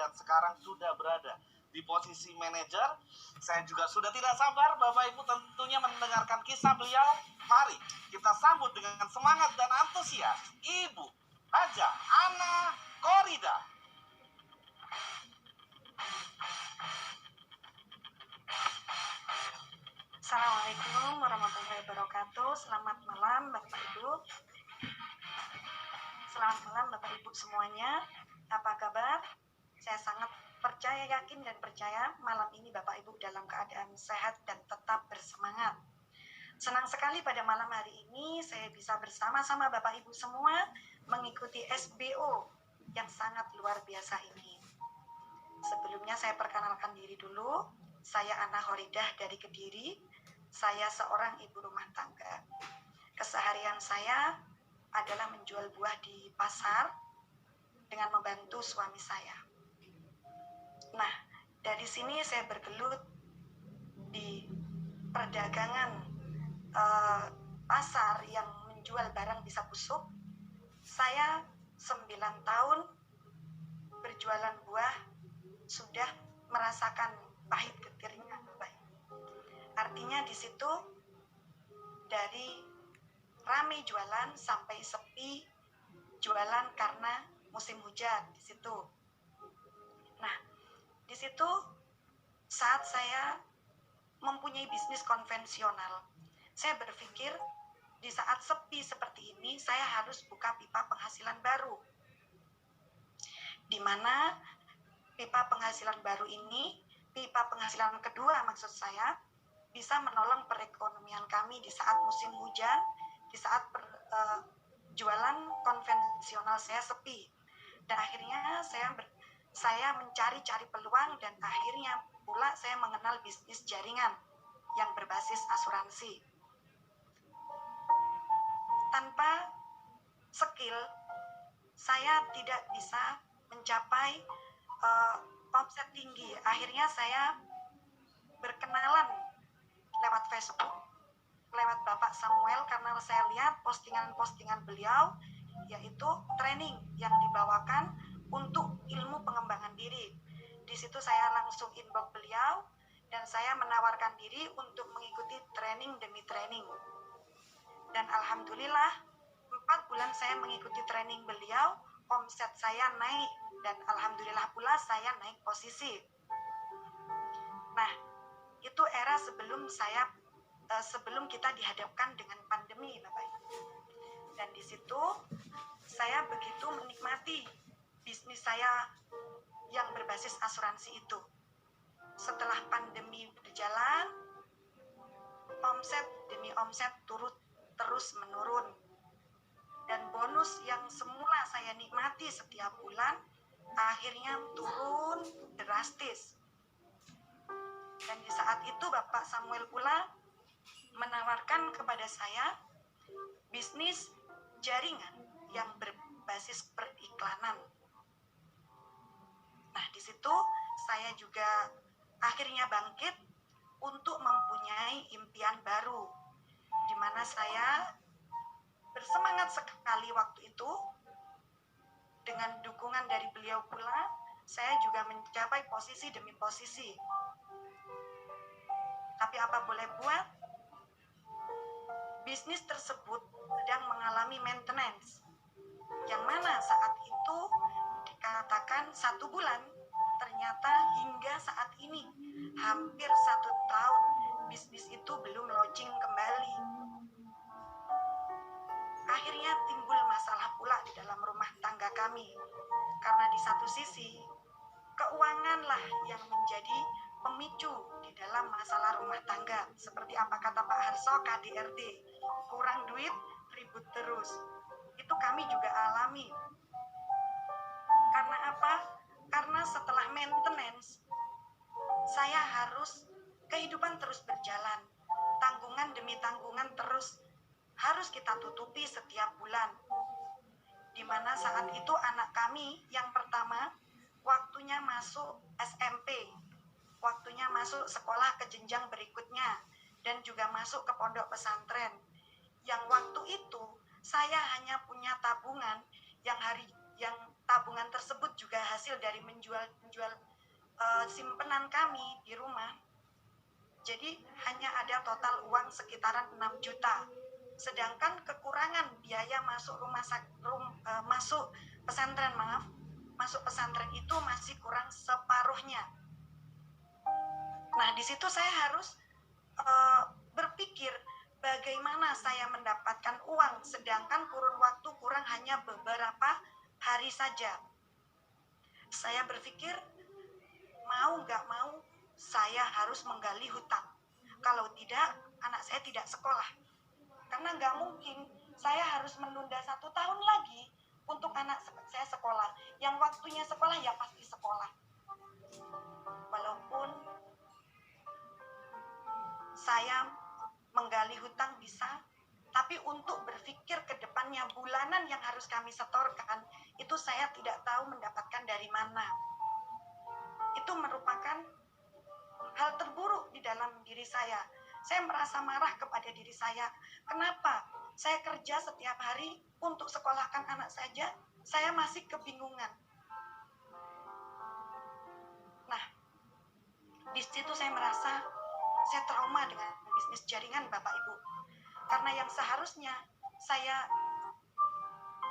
dan sekarang sudah berada di posisi manajer. Saya juga sudah tidak sabar Bapak Ibu tentunya mendengarkan kisah beliau. Mari kita sambut dengan semangat dan antusias Ibu Haja Ana Korida. Assalamualaikum warahmatullahi wabarakatuh. Selamat malam Bapak Ibu. Selamat malam Bapak Ibu semuanya. Apa kabar? Saya sangat yakin dan percaya malam ini Bapak Ibu dalam keadaan sehat dan tetap bersemangat. Senang sekali pada malam hari ini saya bisa bersama-sama Bapak Ibu semua mengikuti SBO yang sangat luar biasa ini. Sebelumnya saya perkenalkan diri dulu. Saya Ana Khoridah dari Kediri. Saya seorang ibu rumah tangga. Keseharian saya adalah menjual buah di pasar dengan membantu suami saya. Nah, dari sini saya bergelut di perdagangan pasar yang menjual barang bisa busuk. Saya 9 tahun berjualan buah sudah merasakan pahit getirnya. Artinya di situ dari ramai jualan sampai sepi jualan karena musim hujan di situ. Nah, di situ saat saya mempunyai bisnis konvensional, saya berpikir di saat sepi seperti ini saya harus buka pipa penghasilan baru. Di mana pipa penghasilan baru ini, pipa penghasilan kedua maksud saya, bisa menolong perekonomian kami di saat musim hujan, di saat jualan konvensional saya sepi. Dan akhirnya saya mencari-cari peluang dan akhirnya pula saya mengenal bisnis jaringan yang berbasis asuransi. Tanpa skill, saya tidak bisa mencapai omset tinggi. Akhirnya saya berkenalan lewat Facebook, lewat Bapak Samuel, karena saya lihat postingan-postingan beliau, yaitu training yang dibawakan untuk ilmu pengembangan diri. Di situ saya langsung inbox beliau, dan saya menawarkan diri untuk mengikuti training demi training. Dan alhamdulillah, 4 bulan saya mengikuti training beliau, omset saya naik, dan alhamdulillah pula saya naik posisi. Nah, itu era sebelum kita dihadapkan dengan pandemi, Bapak Ibu. Dan di situ saya begitu menikmati bisnis saya yang berbasis asuransi itu. Setelah pandemi berjalan, omset demi omset terus menurun. Dan bonus yang semula saya nikmati setiap bulan akhirnya turun drastis. Dan di saat itu Bapak Samuel pula menawarkan kepada saya bisnis jaringan yang berbasis periklanan. Nah, di situ saya juga akhirnya bangkit untuk mempunyai impian baru, di mana saya bersemangat sekali waktu itu. Dengan dukungan dari beliau pula, saya juga mencapai posisi demi posisi. Tapi apa boleh buat, bisnis tersebut sedang mengalami maintenance, yang mana saat itu dikatakan 1 bulan, ternyata hingga saat ini hampir 1 tahun bisnis itu belum launching kembali. Akhirnya timbul masalah pula di dalam rumah tangga kami, karena di satu sisi keuanganlah yang menjadi pemicu di dalam masalah rumah tangga. Seperti apa kata Pak Harso, KDRT, kurang duit, ribut terus. Itu kami juga alami. Karena apa? Karena setelah maintenance, saya kehidupan terus berjalan. Tanggungan demi tanggungan terus harus kita tutupi setiap bulan. Di mana saat itu anak kami yang pertama waktunya masuk SMP, waktunya masuk sekolah ke jenjang berikutnya, dan juga masuk ke pondok pesantren. Yang waktu itu saya hanya punya tabungan yang tabungan tersebut juga hasil dari menjual simpenan kami di rumah. Jadi hanya ada total uang sekitaran 6 juta. Sedangkan kekurangan biaya masuk masuk pesantren, masuk pesantren itu masih kurang separuhnya. Nah, di situ saya harus berpikir bagaimana saya mendapatkan uang sedangkan kurun waktu kurang hanya beberapa hari saja. Saya berpikir mau nggak mau saya harus menggali hutang. Kalau tidak, anak saya tidak sekolah. Karena nggak mungkin saya harus menunda 1 tahun lagi untuk anak saya sekolah. Yang waktunya sekolah ya pasti sekolah. Walaupun saya menggali hutang bisa, tapi untuk berpikir ke depannya bulanan yang harus kami setorkan, itu saya tidak tahu mendapatkan dari mana. Itu merupakan hal terburuk di dalam diri saya. Saya merasa marah kepada diri saya. Kenapa? Saya kerja setiap hari untuk sekolahkan anak saja, saya masih kebingungan. Nah, di situ saya merasa saya trauma dengan bisnis jaringan Bapak Ibu. Karena yang seharusnya saya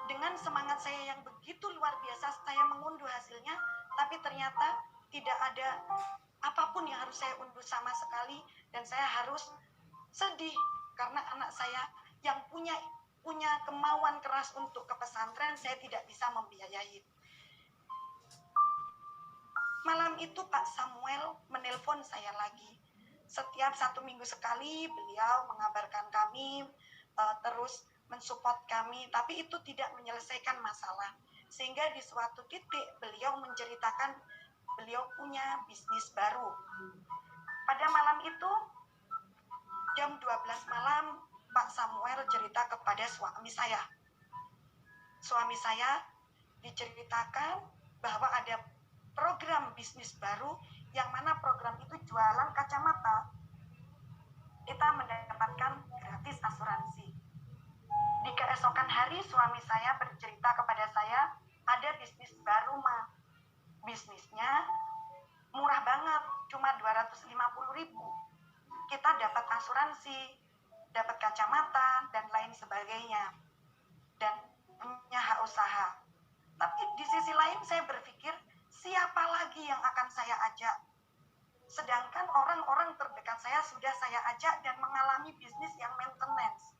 dengan semangat saya yang begitu luar biasa, saya mengunduh hasilnya, tapi ternyata tidak ada apapun yang harus saya unduh sama sekali, dan saya harus sedih karena anak saya yang punya kemauan keras untuk ke pesantren, saya tidak bisa membiayai. Malam itu Pak Samuel menelpon saya lagi. Setiap 1 minggu sekali beliau mengabarkan kami, terus mensupport kami, tapi itu tidak menyelesaikan masalah. Sehingga di suatu titik beliau menceritakan beliau punya bisnis baru. Pada malam itu, jam 12 malam, Pak Samuel cerita kepada suami saya. Suami saya diceritakan bahwa ada program bisnis baru, yang mana program itu jualan kacamata. Kita mendapatkan gratis asuransi. Di keesokan hari, suami saya bercerita kepada saya, ada bisnis baru, Ma. Bisnisnya murah banget, cuma 250.000. Kita dapat asuransi, dapat kacamata, dan lain sebagainya. Dan punya hak usaha. Tapi di sisi lain saya berpikir, siapa lagi yang akan saya ajak? Sedangkan orang-orang terdekat saya sudah saya ajak dan mengalami bisnis yang maintenance.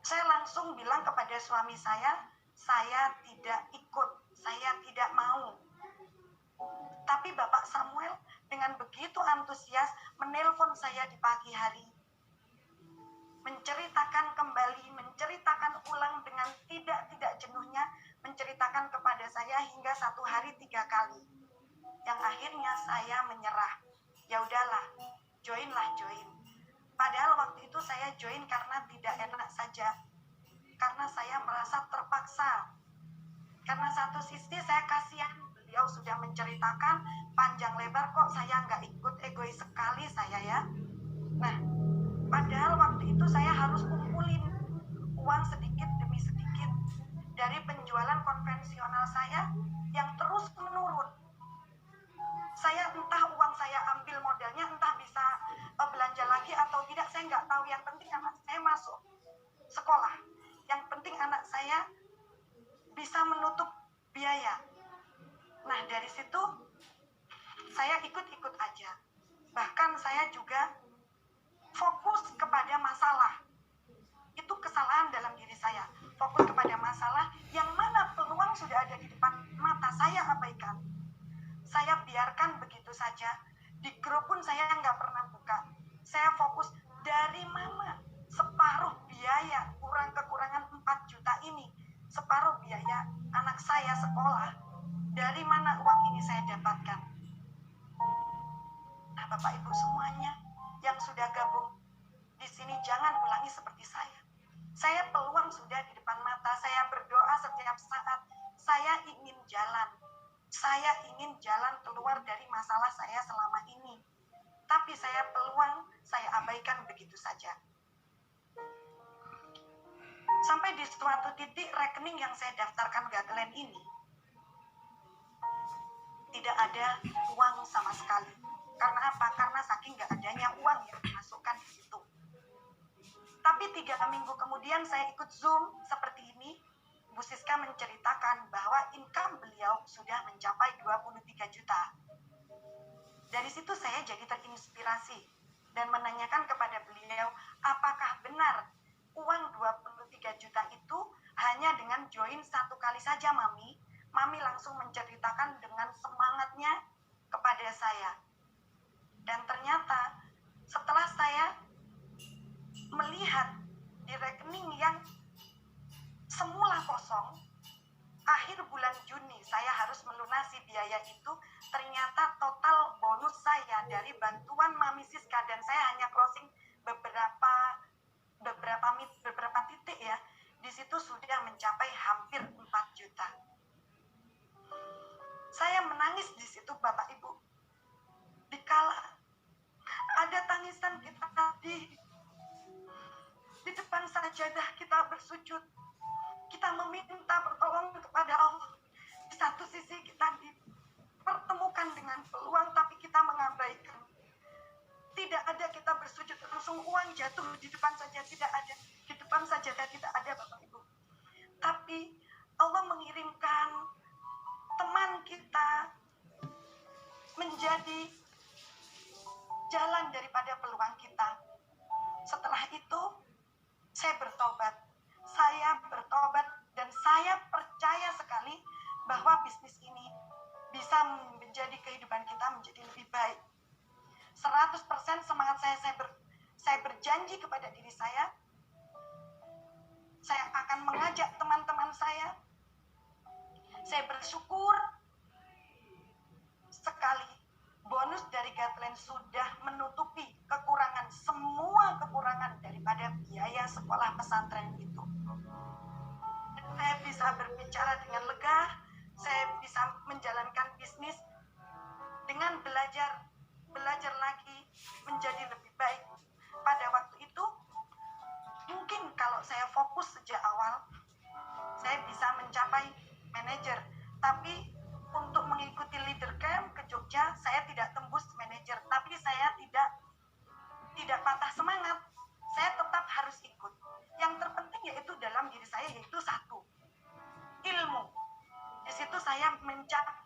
Saya langsung bilang kepada suami saya tidak ikut, saya tidak mau. Tapi Bapak Samuel dengan begitu antusias menelpon saya di pagi hari, menceritakan kembali, menceritakan ulang dengan tidak jenuhnya, menceritakan kepada saya hingga 1 hari 3 kali. Yang akhirnya saya menyerah. Ya udahlah, join. Padahal waktu itu saya join karena tidak enak saja. Karena saya merasa terpaksa. Karena satu sisi saya kasihan, beliau sudah menceritakan panjang lebar, kok saya nggak ikut, egois sekali saya ya. Nah, padahal waktu itu saya harus kumpulin uang sedikit demi sedikit dari penjualan konvensional saya yang terus menurun. Saya entah uang saya ambil modalnya, entah bisa belanja lagi atau tidak, saya nggak tahu. Yang penting anak saya masuk sekolah. Yang penting anak saya bisa menutup biaya. Nah, dari situ saya ikut-ikut aja. Bahkan saya juga fokus kepada masalah. Itu kesalahan dalam diri saya. Fokus kepada masalah yang mana peluang sudah ada di depan mata, saya abaikan. Saya biarkan begitu saja. Di grup pun saya nggak pernah buka. Saya fokus dari mana separuh biaya kekurangan 4 juta ini, separuh biaya anak saya sekolah, dari mana uang ini saya dapatkan. Nah, Bapak Ibu semuanya yang sudah gabung di sini, jangan ulangi seperti saya. Saya peluang sudah di depan mata, saya berdoa setiap saat, saya ingin jalan. Saya ingin jalan keluar dari masalah saya selama ini. Tapi saya peluang, saya abaikan begitu saja. Sampai di suatu titik rekening yang saya daftarkan Gatland ini tidak ada uang sama sekali. Karena apa? Karena saking nggak adanya uang yang dimasukkan di situ. Tapi 3 minggu kemudian saya ikut Zoom seperti ini. Bu Siska menceritakan bahwa income beliau sudah mencapai 23 juta. Dari situ saya jadi terinspirasi dan menanyakan kepada beliau, apakah benar uang 23 juta itu hanya dengan join 1 kali saja Mami? Mami langsung menceritakan dengan semangatnya kepada saya. Dan ternyata setelah saya melihat di rekening yang semula kosong, akhir bulan Juni saya harus melunasi biaya itu. Ternyata total bonus saya dari bantuan Mami Siska, dan saya hanya closing beberapa titik ya, di situ sudah mencapai hampir 4 juta. Saya menangis di situ Bapak Ibu. Dikala ada tangisan kita di depan sajadah kita bersujud, kita meminta pertolongan kepada Allah. Di satu sisi kita dipertemukan dengan peluang, tapi kita mengabaikan. Tidak ada kita bersujud langsung uang jatuh di depan saja, tidak ada. Di depan sajadah tidak ada Bapak Ibu. Tapi Allah mengirimkan teman kita menjadi jalan daripada peluang kita. Setelah itu saya bertobat. Dan saya percaya sekali bahwa bisnis ini bisa menjadi kehidupan kita menjadi lebih baik. 100% semangat saya berjanji kepada diri saya akan mengajak teman-teman saya. Saya bersyukur sekali bonus dari Gatland sudah menutupi semua kekurangan daripada biaya sekolah pesantren itu. Dan saya bisa berbicara dengan lega, saya bisa menjalankan bisnis dengan belajar lagi menjadi lebih baik. Pada waktu itu, mungkin kalau saya fokus sejak awal, saya bisa mencapai manajer. Tapi untuk mengikuti leader camp ke Jogja, saya tidak tembus manajer. Tapi saya tidak patah semangat. Saya tetap harus ikut. Yang terpenting yaitu dalam diri saya yaitu satu, ilmu. Di situ saya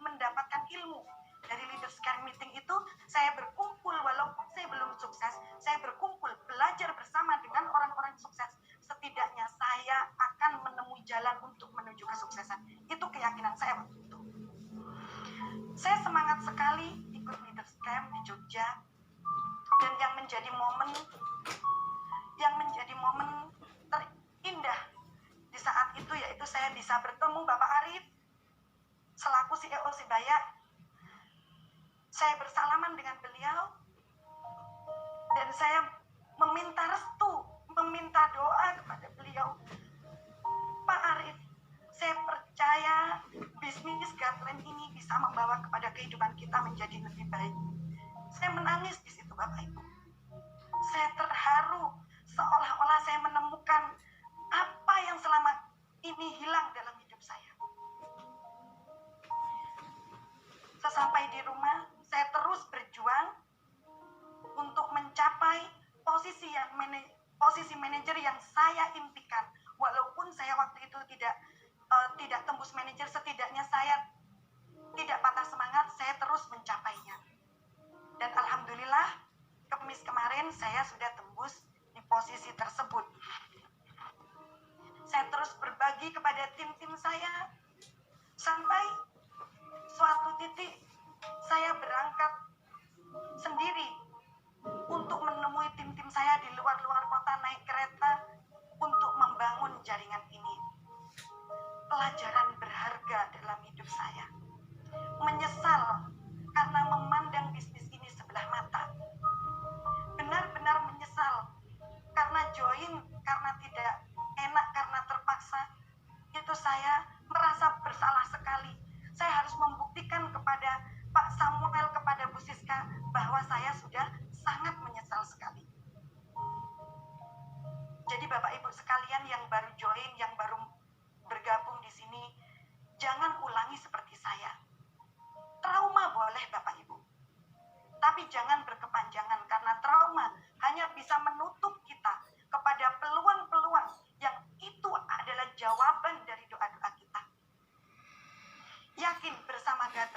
mendapatkan ilmu. Dari leaders camp meeting itu saya berkumpul, walaupun saya belum sukses, saya berkumpul belajar bersama dengan orang-orang sukses. Setidaknya saya akan menemui jalan untuk menuju kesuksesan. Itu keyakinan saya waktu itu. Saya semangat sekali ikut leaders camp di Jogja. Dan yang menjadi momen terindah di saat itu yaitu saya bisa bertemu Bapak Arif selaku CEO Sibaya. Saya bersalaman dengan beliau dan saya meminta restu, meminta doa kepada beliau. Pak Arif, saya percaya bisnis Gatland ini bisa membawa kepada kehidupan kita menjadi lebih baik. Saya menangis di situ Bapak Ibu. Saya terharu, seolah-olah saya menemukan apa yang selama ini hilang dalam hidup saya. Sesampai di rumah, saya terus berjuang untuk mencapai posisi manajer yang saya impikan. Walaupun saya waktu itu tidak tembus manajer, setidaknya saya tidak patah semangat, saya terus mencapainya. Dan alhamdulillah, Kamis kemarin saya sudah tembus di posisi tersebut. Saya terus berbagi kepada tim-tim saya, sampai suatu titik saya berangkat sendiri untuk menemui tim-tim saya di luar kota, naik kereta untuk membangun jaringan ini. Pelajaran berharga dalam hidup saya.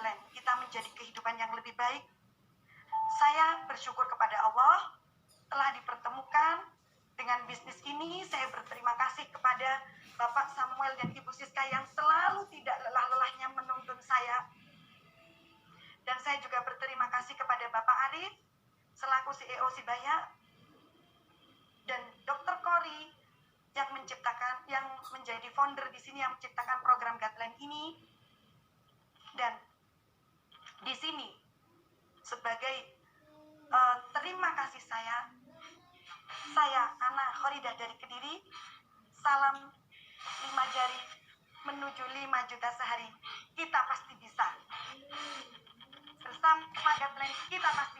Guideline kita menjadi kehidupan yang lebih baik. Saya bersyukur kepada Allah telah dipertemukan dengan bisnis ini. Saya berterima kasih kepada Bapak Samuel dan Ibu Siska yang selalu tidak lelah-lelahnya menuntun saya. Dan saya juga berterima kasih kepada Bapak Arif selaku CEO Sibaya dan Dr. Kori yang menjadi founder di sini, yang menciptakan program Guideline ini. Dan di sini sebagai terima kasih saya Ana Khoridah dari Kediri, salam 5 jari menuju 5 juta sehari. Kita pasti bisa. Bersama Guideline kita pasti